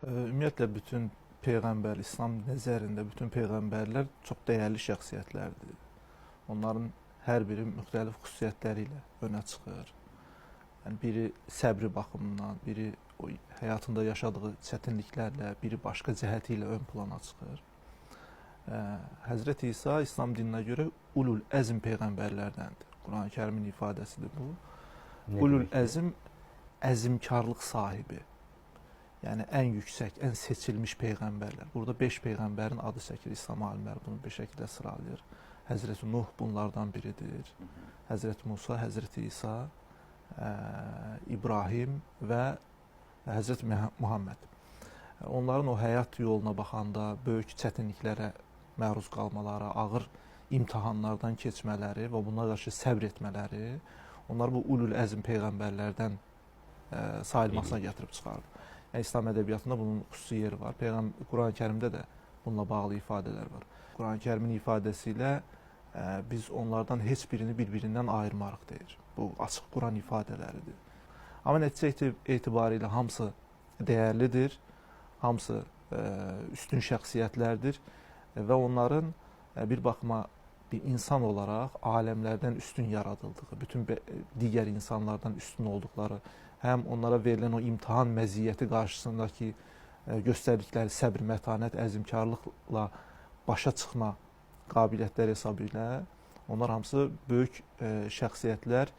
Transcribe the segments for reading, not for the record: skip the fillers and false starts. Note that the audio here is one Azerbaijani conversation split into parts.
Ümumiyyətlə bütün peyğəmbər, İslam nəzərində bütün peyğəmbərlər çox dəyərli şəxsiyyətlərdir. Onların hər biri müxtəlif xüsusiyyətləri ilə önə çıxır. Yəni biri səbri baxımından, biri o həyatında yaşadığı çətinliklərlə, biri başqa cəhəti ilə ön plana çıxır. Həzrət İsa İslam dininə görə ulul əzm peyğəmbərlərdəndir. Quran-Kərimin ifadəsidir bu. Ulul əzm əzmkarlıq sahibi. Yəni ən yüksək, ən seçilmiş peyğəmbərlər. Burada 5 peyğəmbərin adı çəkilir. İslam alimləri bunu 5 şəkildə sıralayır. Həzrəti Nuh bunlardan biridir. Həzrəti Musa, Həzrəti İsa, İbrahim və Həzrəti Muhammed. Onların o həyat yoluna baxanda böyük çətinliklərə məruz qalmaları, ağır imtahanlardan keçmələri və buna qarşı səbr etmələri onlar bu ulul əzm peyğəmbərlərdən sayılmasına gətirib çıxardı. Yəni, İslam ədəbiyyatında bunun xüsusi yeri var. Quran-Kərimdə də bununla bağlı ifadələr var. Quran-Kərimin ifadəsi ilə biz onlardan heç birini bir-birindən ayırmarıq deyir. Bu açıq Quran ifadələridir. Amma nəticə etibarilə hamısı dəyərlidir, hamısı üstün şəxsiyyətlərdir və onların bir baxıma bir insan olaraq aləmlərdən üstün yaradıldığı, bütün digər insanlardan üstün olduqları, həm onlara verilən o imtahan məziyyəti qarşısındakı göstərdikləri səbr, mətanət, əzmkarlıqla başa çıxma qabiliyyətləri hesabı ilə onlar hamısı böyük şəxsiyyətlər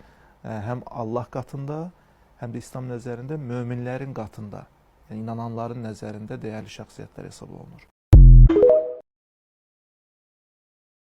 həm Allah qatında, həm də İslam nəzərində möminlərin qatında, yəni inananların nəzərində dəyərli şəxsiyyətlər hesab olunur.